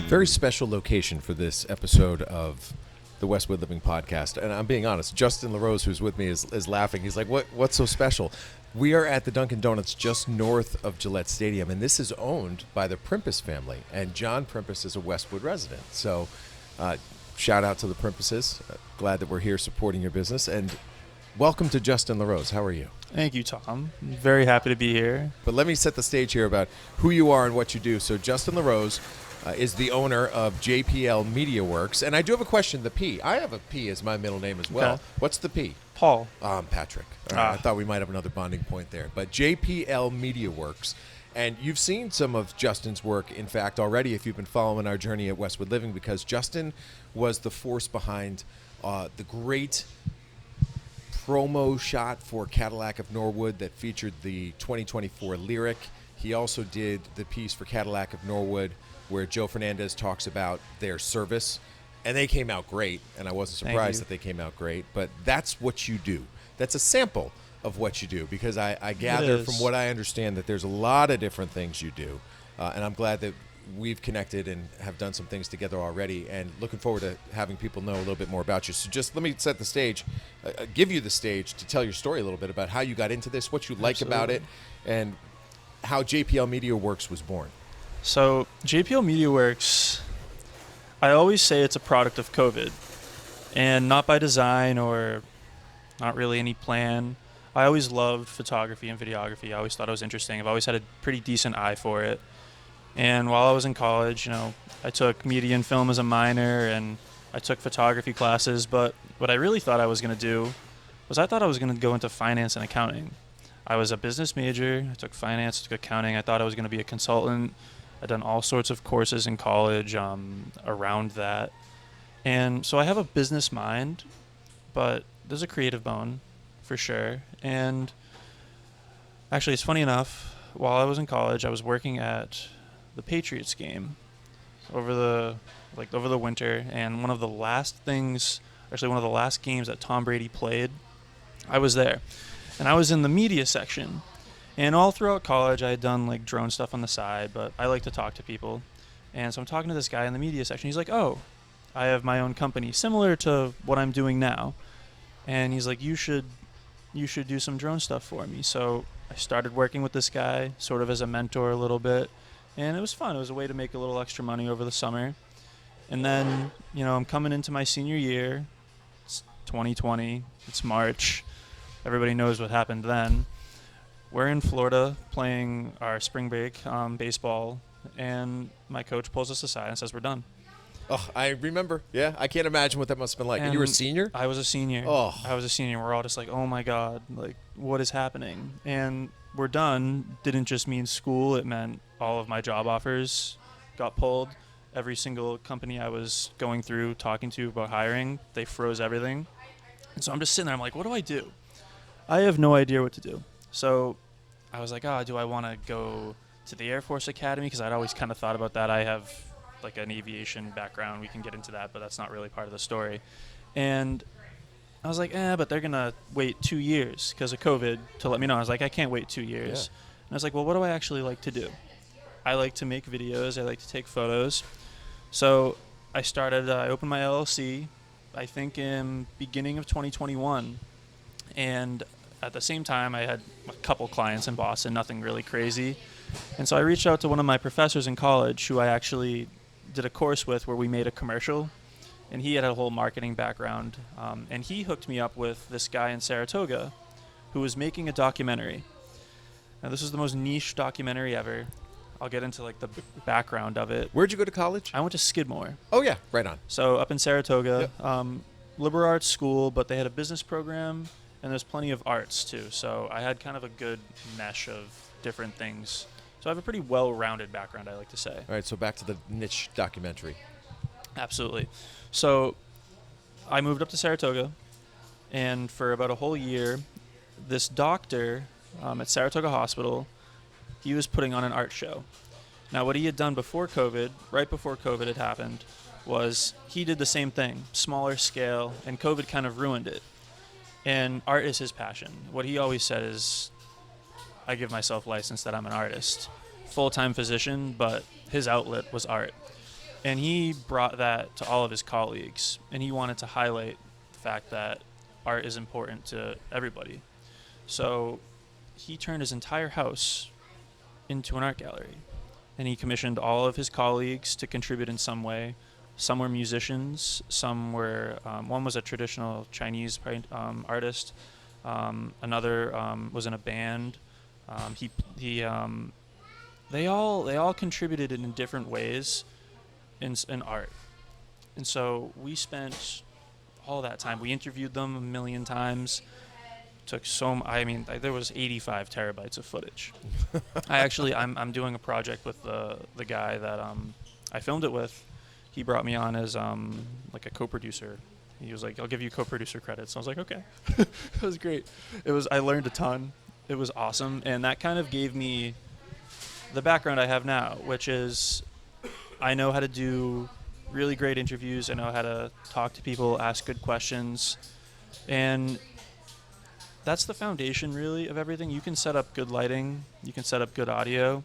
Very special location for this episode of the Westwood Living Podcast. And I'm being honest, Justin LaRose, who's with me, is laughing. He's like, what's so special? We are at the Dunkin' Donuts just north of Gillette Stadium, and this is owned by the Primpus family. And John Primpus is a Westwood resident. So shout out to the Primpuses. Glad that we're here supporting your business. And welcome to Justin LaRose. How are you? Thank you, Tom. I'm very happy to be here. But let me set the stage here about who you are and what you do. So Justin LaRose is the owner of JPL Media Works. And I do have a question, the P. I have a P as my middle name as well. Okay. What's the P? Paul. Patrick. All right, I thought we might have another bonding point there. But JPL Media Works. And you've seen some of Justin's work, in fact, already if you've been following our journey at Westwood Living, because Justin was the force behind the great promo shot for Cadillac of Norwood that featured the 2024 Lyric. He also did the piece for Cadillac of Norwood where Joe Fernandez talks about their service, and they came out great, and I wasn't surprised that they came out great, but that's what you do. That's a sample of what you do, because I gather from what I understand that there's a lot of different things you do, and I'm glad that we've connected and have done some things together already, and looking forward to having people know a little bit more about you. So just let me set the stage, give you the stage to tell your story a little bit about how you got into this, what you like about it, and how JPL Media Works was born. So JPL Media Works, I always say it's a product of COVID, and not by design or not really any plan. I always loved photography and videography. I always thought it was interesting. I've always had a pretty decent eye for it. And while I was in college, I took media and film as a minor, and I took photography classes. But what I really thought I was going to do was I thought I was going to go into finance and accounting. I was a business major. I took finance, took accounting. I thought I was going to be a consultant. I'd done all sorts of courses in college around that. And so I have a business mind, but there's a creative bone for sure. And actually, it's funny enough, while I was in college, I was working at the Patriots game over the winter, and one of the last games that Tom Brady played, I was there. And I was in the media section. And all throughout college, I had done drone stuff on the side, but I like to talk to people. And so I'm talking to this guy in the media section. He's like, "Oh, I have my own company similar to what I'm doing now." And he's like, you should do some drone stuff for me. So I started working with this guy sort of as a mentor a little bit. And it was fun. It was a way to make a little extra money over the summer. And then, I'm coming into my senior year. It's 2020. It's March. Everybody knows what happened then. We're in Florida playing our spring break baseball, and my coach pulls us aside and says, "We're done." Oh, I remember. Yeah, I can't imagine what that must have been like. And you were a senior? I was a senior. Oh. I was a senior. We're all just like, oh my God, what is happening? And we're done didn't just mean school. It meant all of my job offers got pulled. Every single company I was going through, talking to about hiring, they froze everything. And so I'm just sitting there. I'm like, what do I do? I have no idea what to do. So I was like, do I want to go to the Air Force Academy? Because I'd always kind of thought about that. I have an aviation background. We can get into that, but that's not really part of the story. And I was like, but they're going to wait 2 years because of COVID to let me know. I was like, I can't wait 2 years. Yeah. And I was like, well, what do I actually like to do? I like to make videos. I like to take photos. So I opened my LLC, I think in beginning of 2021. And at the same time, I had a couple clients in Boston, nothing really crazy. And so I reached out to one of my professors in college who I actually did a course with where we made a commercial, and he had a whole marketing background. And he hooked me up with this guy in Saratoga who was making a documentary. Now, this is the most niche documentary ever. I'll get into the background of it. Where'd you go to college? I went to Skidmore. Oh, yeah, right on. So up in Saratoga, yep. Liberal arts school, but they had a business program, and there's plenty of arts too. So I had kind of a good mesh of different things. So I have a pretty well-rounded background, I like to say. All right, so back to the niche documentary. Absolutely. So I moved up to Saratoga, and for about a whole year, this doctor at Saratoga Hospital, he was putting on an art show. Now, what he had done before COVID, right before COVID had happened, was he did the same thing, smaller scale, and COVID kind of ruined it. And art is his passion. What he always said is, I give myself license that I'm an artist. Full-time physician, but his outlet was art. And he brought that to all of his colleagues, and he wanted to highlight the fact that art is important to everybody. So he turned his entire house into an art gallery, and he commissioned all of his colleagues to contribute in some way. Some were musicians, some were, one was a traditional Chinese artist, another was in a band. They all contributed in different ways in art. And so we spent all that time. We interviewed them a million times. There was 85 terabytes of footage. I'm doing a project with the guy that I filmed it with. He brought me on as like a co-producer. He was like, "I'll give you co-producer credits." I was like, "Okay." It was great. I learned a ton. It was awesome, and that kind of gave me the background I have now, which is I know how to do really great interviews. I know how to talk to people, ask good questions, and that's the foundation really of everything. You can set up good lighting, you can set up good audio,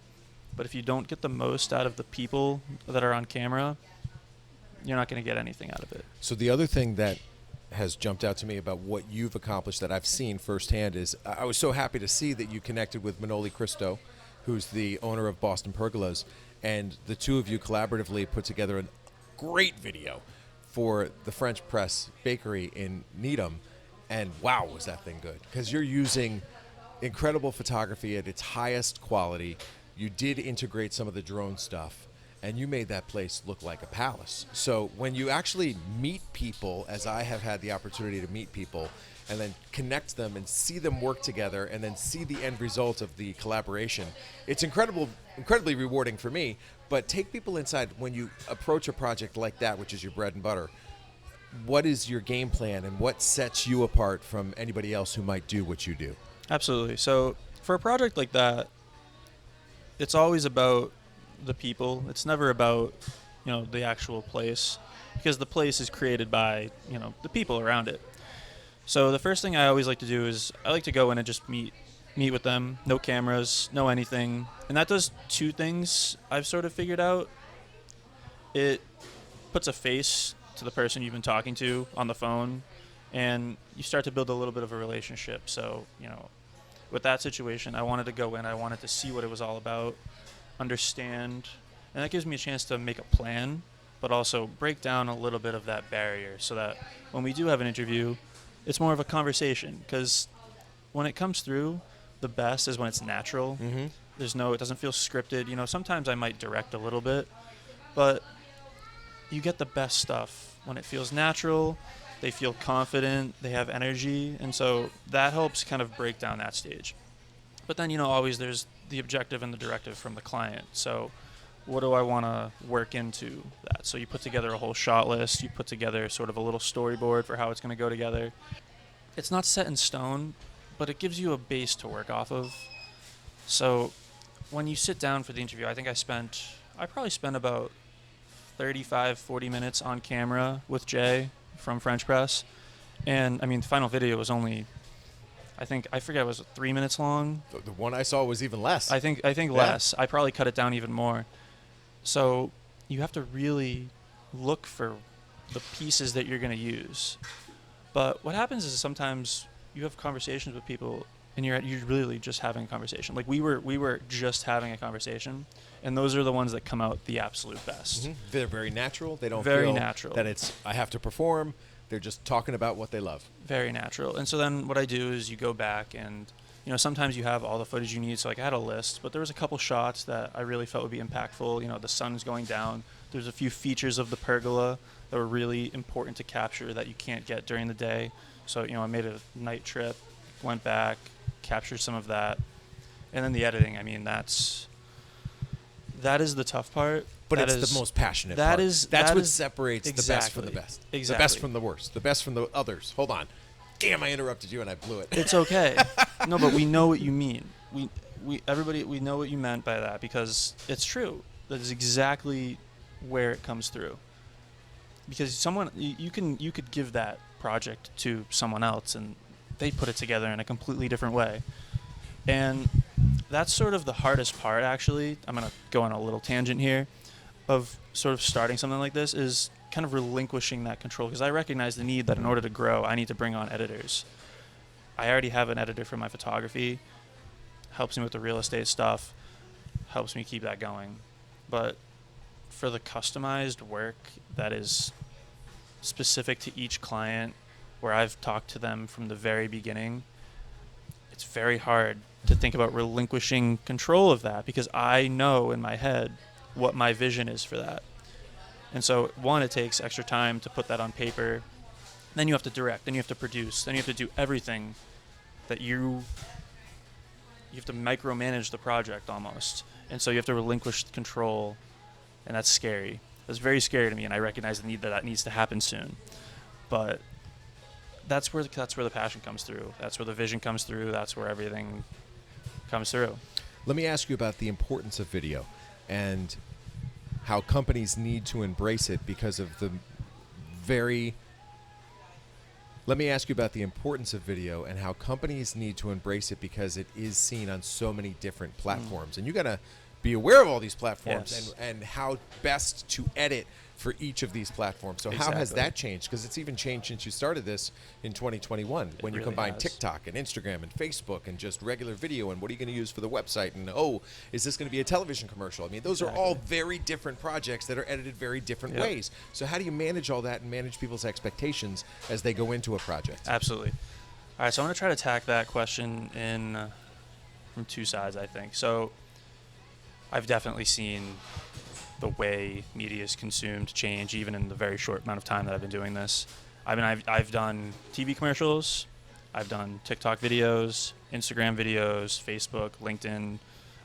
but if you don't get the most out of the people that are on camera, you're not going to get anything out of it. So the other thing that has jumped out to me about what you've accomplished that I've seen firsthand is I was so happy to see that you connected with Manoli Cristo, who's the owner of Boston Pergolas, and the two of you collaboratively put together a great video for the French Press Bakery in Needham. And wow, was that thing good. Because you're using incredible photography at its highest quality. You did integrate some of the drone stuff, and you made that place look like a palace. So when you actually meet people, as I have had the opportunity to meet people, and then connect them and see them work together and then see the end result of the collaboration, it's incredibly rewarding for me. But take people inside when you approach a project like that, which is your bread and butter. What is your game plan, and what sets you apart from anybody else who might do what you do? Absolutely. So for a project like that, it's always about the people. It's never about, the actual place, because the place is created by, the people around it. So the first thing I always like to do is I like to go in and just meet with them. No cameras, no anything. And that does two things I've sort of figured out. It puts a face to the person you've been talking to on the phone, and you start to build a little bit of a relationship. So, with that situation, I wanted to go in, I wanted to see what it was all about, understand, and that gives me a chance to make a plan, but also break down a little bit of that barrier so that when we do have an interview, it's more of a conversation. Because when it comes through, the best is when it's natural. Mm-hmm. It doesn't feel scripted. Sometimes I might direct a little bit, but you get the best stuff when it feels natural. They feel confident, they have energy, and so that helps kind of break down that stage. But then, always there's the objective and the directive from the client. So what do I want to work into that? So you put together a whole shot list, you put together sort of a little storyboard for how it's going to go together. It's not set in stone, but it gives you a base to work off of. So when you sit down for the interview, I think I probably spent about 35-40 minutes on camera with Jay from French Press, and the final video was only, I forget, it was 3 minutes long. The one I saw was even less. I think less. I probably cut it down even more. So you have to really look for the pieces that you're going to use. But what happens is sometimes you have conversations with people, and you're really just having a conversation. Like we were just having a conversation, and those are the ones that come out the absolute best. Mm-hmm. They're very natural. They don't very feel natural. That it's I have to perform. They're just talking about what they love. Very natural. And so then what I do is you go back and, sometimes you have all the footage you need. So like I had a list, but there was a couple shots that I really felt would be impactful. The sun's going down. There's a few features of the pergola that were really important to capture that you can't get during the day. So, I made a night trip, went back, captured some of that. And then the editing, that is the tough part. But it's the most passionate part. That's what separates the best from the best. Exactly. The best from the worst. The best from the others. Hold on. Damn, I interrupted you and I blew it. It's okay. No, but we know what you mean. We know what you meant by that, because it's true. That is exactly where it comes through. Because you could give that project to someone else and they put it together in a completely different way. And that's sort of the hardest part, actually. I'm going to go on a little tangent here. of sort of starting something like this is kind of relinquishing that control, because I recognize the need that in order to grow, I need to bring on editors. I already have an editor for my photography, helps me with the real estate stuff, helps me keep that going. But for the customized work that is specific to each client, where I've talked to them from the very beginning, it's very hard to think about relinquishing control of that, because I know in my head what my vision is for that. And so, one, it takes extra time to put that on paper. Then you have to direct, then you have to produce, then you have to do everything that you have to micromanage the project almost. And so you have to relinquish control, and that's scary. That's very scary to me, and I recognize the need that needs to happen soon. But that's where the passion comes through. That's where the vision comes through. That's where everything comes through. Let me ask you about the importance of video and how companies need to embrace it because of the very... Let me ask you about the importance of video and how companies need to embrace it because it is seen on so many different platforms. And you got to be aware of all these platforms. Yes. and how best to edit for each of these platforms. So how has that changed? Because it's even changed since you started this in 2021 when you really combine has. TikTok and Instagram and Facebook and just regular video, and what are you going to use for the website, and is this going to be a television commercial? I mean, those are all very different projects that are edited very different ways. So how do you manage all that and manage people's expectations as they go into a project? Absolutely. All right, so I'm going to try to attack that question from two sides, I think. So I've definitely seen the way media is consumed change, even in the very short amount of time that I've been doing this. I mean, I've done TV commercials, I've done TikTok videos, Instagram videos, Facebook, LinkedIn,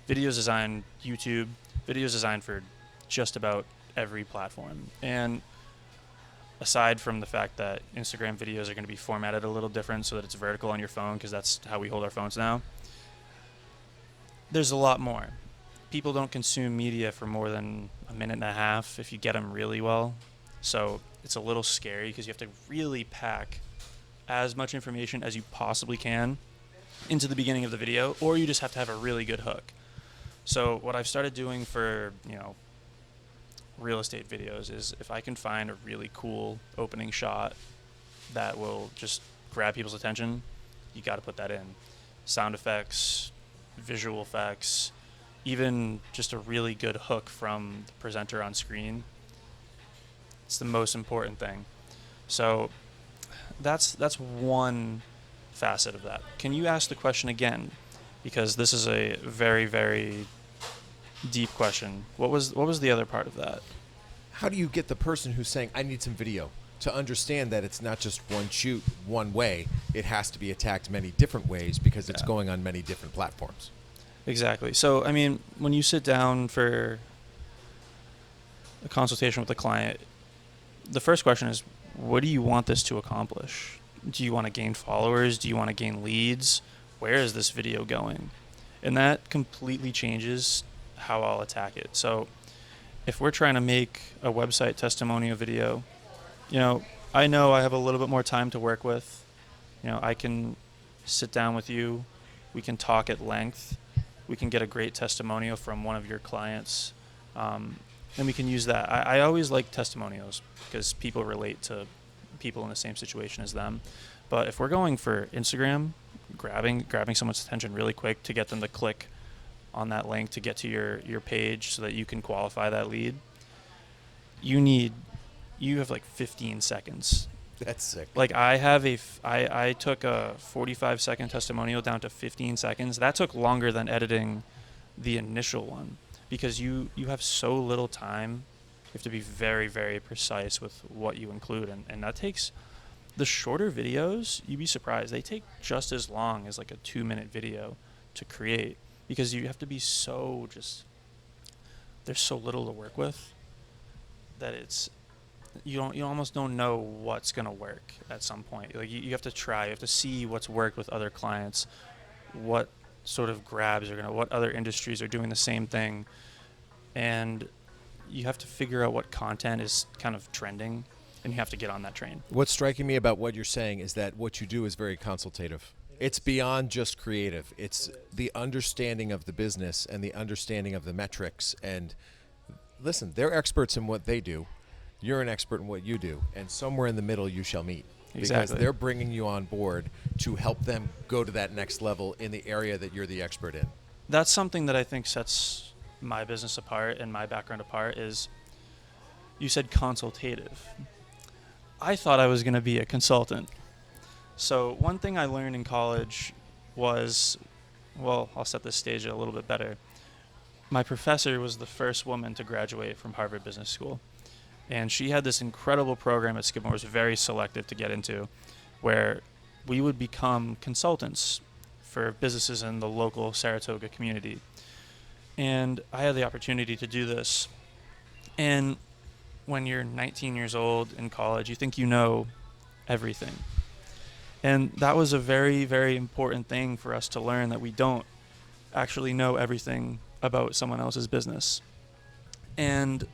videos designed, YouTube, videos designed for just about every platform. And aside from the fact that Instagram videos are going to be formatted a little different so that it's vertical on your phone, because that's how we hold our phones now, there's a lot more. People don't consume media for more than a minute and a half if you get them really well. So it's a little scary because you have to really pack as much information as you possibly can into the beginning of the video, or you just have to have a really good hook. So what I've started doing for, real estate videos is if I can find a really cool opening shot that will just grab people's attention, you got to put that in. Sound effects, visual effects, even just a really good hook from the presenter on screen. It's the most important thing. So that's one facet of that. Can you ask the question again? Because this is a very, very deep question. What was the other part of that? How do you get the person who's saying, I need some video, to understand that it's not just one shoot one way, it has to be attacked many different ways because it's going on many different platforms? Exactly. So, I mean, when you sit down for a consultation with the client, the first question is, what do you want this to accomplish? Do you want to gain followers? Do you want to gain leads? Where is this video going? And that completely changes how I'll attack it. So if we're trying to make a website testimonial video, I know I have a little bit more time to work with. I can sit down with you. We can talk at length. We can get a great testimonial from one of your clients. And we can use that. I always like testimonials because people relate to people in the same situation as them. But if we're going for Instagram, grabbing someone's attention really quick to get them to click on that link to get to your page so that you can qualify that lead, you have like 15 seconds. That's sick. Like I took a 45-second testimonial down to 15 seconds. That took longer than editing the initial one because you have so little time. You have to be very, very precise with what you include. And that takes the shorter videos, you'd be surprised. They take just as long as like a 2-minute video to create because you have to be there's so little to work with that you almost don't know what's going to work at some point. Like you have to try, you have to see what's worked with other clients, what sort of grabs are what other industries are doing the same thing. And you have to figure out what content is kind of trending and you have to get on that train. What's striking me about what you're saying is that what you do is very consultative. It's beyond just creative. It's the understanding of the business and the understanding of the metrics and listen, they're experts in what they do. You're an expert in what you do. And somewhere in the middle you shall meet. Because Exactly. they're bringing you on board to help them go to that next level in the area that you're the expert in. That's something that I think sets my business apart and my background apart is you said consultative. I thought I was going to be a consultant. So one thing I learned in college was, well, I'll set this stage a little bit better. My professor was the first woman to graduate from Harvard Business School. And she had this incredible program at Skidmore. It was very selective to get into, where we would become consultants for businesses in the local Saratoga community. And I had the opportunity to do this. And when you're 19 years old in college, you think you know everything. And that was a very, very important thing for us to learn, that we don't actually know everything about someone else's business. And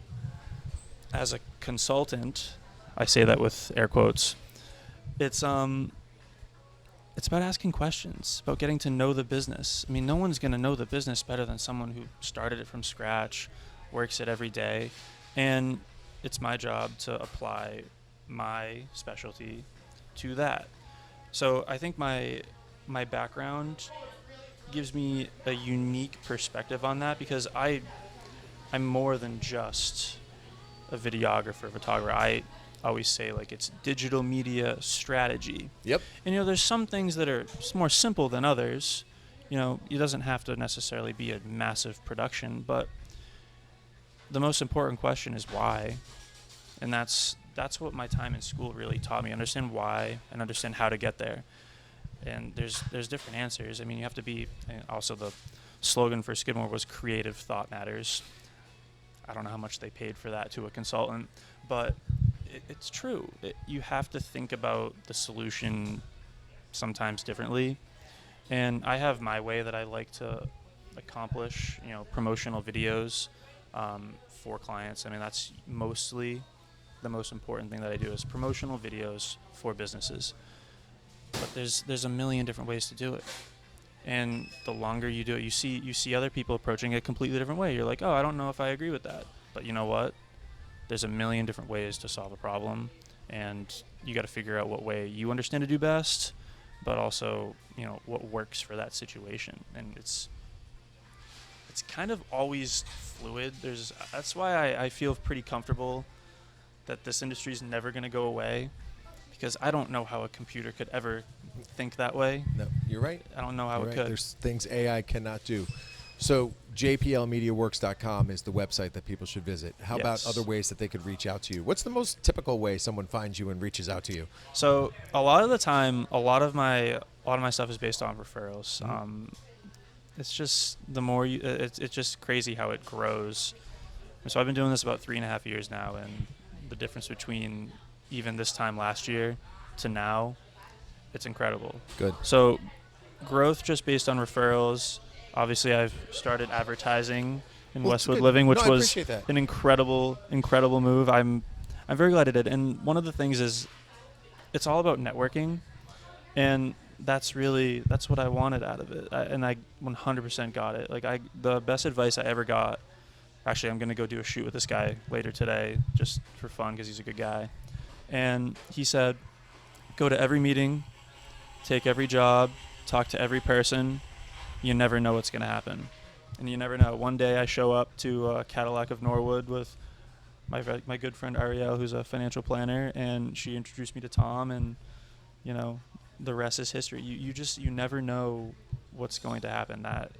as a consultant, I say that with air quotes, it's about asking questions, about getting to know the business. I mean, no one's going to know the business better than someone who started it from scratch, works it every day. And it's my job to apply my specialty to that. So I think my background gives me a unique perspective on that, because I'm more than just a videographer, photographer. I always say, like, it's digital media strategy. Yep. And, there's some things that are more simple than others. It doesn't have to necessarily be a massive production, but the most important question is why. And that's what my time in school really taught me. Understand why and understand how to get there. And there's different answers. I mean, you have to be, also the slogan for Skidmore was creative thought matters. I don't know how much they paid for that to a consultant, but it's true. You have to think about the solution sometimes differently. And I have my way that I like to accomplish, promotional videos for clients. I mean, that's mostly the most important thing that I do is promotional videos for businesses. But there's a million different ways to do it. And the longer you do it, you see other people approaching it a completely different way. You're like, oh, I don't know if I agree with that. But you know what? There's a million different ways to solve a problem. And you got to figure out what way you understand to do best, but also, what works for that situation. And it's kind of always fluid. That's why I feel pretty comfortable that this industry is never going to go away, because I don't know how a computer could ever think that way. No, you're right. I don't know how You're it right. could. There's things AI cannot do. So JPLMediaWorks.com is the website that people should visit. How about other ways that they could reach out to you? What's the most typical way someone finds you and reaches out to you? So a lot of the time, a lot of my stuff is based on referrals. Mm-hmm. It's just it's just crazy how it grows. So I've been doing this about 3.5 years now, and the difference between even this time last year to now, it's incredible. Good. So growth just based on referrals. Obviously, I've started advertising in Westwood Living, which was an incredible move. I'm very glad I did. And one of the things is, it's all about networking, and that's what I wanted out of it. And I 100% got it. Like the best advice I ever got. Actually, I'm gonna go do a shoot with this guy later today, just for fun, because he's a good guy. And he said, go to every meeting, take every job, talk to every person. You never know what's going to happen. And you never know. One day I show up to Cadillac of Norwood with my good friend Ariel, who's a financial planner, and she introduced me to Tom, and, the rest is history. You never know what's going to happen. That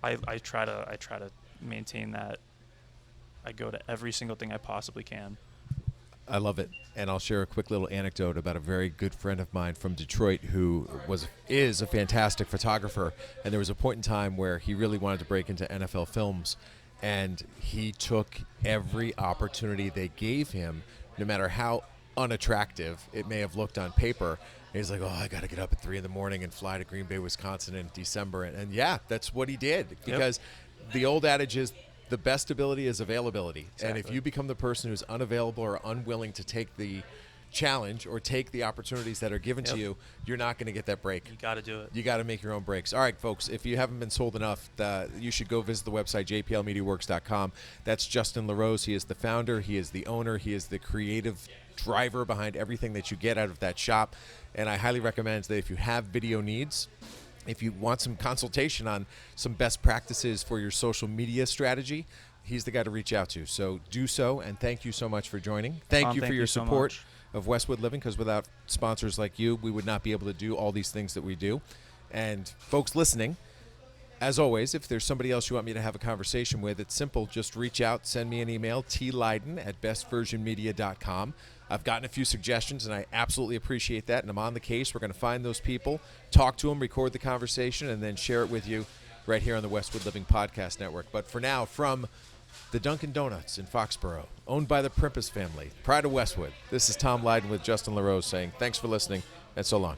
I try to maintain that. I go to every single thing I possibly can. I love it. And I'll share a quick little anecdote about a very good friend of mine from Detroit who is a fantastic photographer. And there was a point in time where he really wanted to break into NFL films. And he took every opportunity they gave him, no matter how unattractive it may have looked on paper. And he's like, oh, I got to get up at 3 a.m. and fly to Green Bay, Wisconsin in December. And yeah, that's what he did. Because the old adage is, the best ability is availability. Exactly. And if you become the person who's unavailable or unwilling to take the challenge or take the opportunities that are given to you, you're not going to get that break. You got to do it. You got to make your own breaks. All right, folks, if you haven't been sold enough, you should go visit the website, jplmediaworks.com. That's Justin LaRose. He is the founder. He is the owner. He is the creative driver behind everything that you get out of that shop. And I highly recommend that if you have video needs, if you want some consultation on some best practices for your social media strategy, he's the guy to reach out to. So do so, and thank you so much for joining. Thank you for your support of Westwood Living, because without sponsors like you, we would not be able to do all these things that we do. And folks listening, as always, if there's somebody else you want me to have a conversation with, it's simple. Just reach out, send me an email, tleyden@bestversionmedia.com. I've gotten a few suggestions, and I absolutely appreciate that, and I'm on the case. We're going to find those people, talk to them, record the conversation, and then share it with you right here on the Westwood Living Podcast Network. But for now, from the Dunkin' Donuts in Foxborough, owned by the Primpus family, pride of Westwood, this is Tom Leyden with Justin LaRose saying thanks for listening, and so long.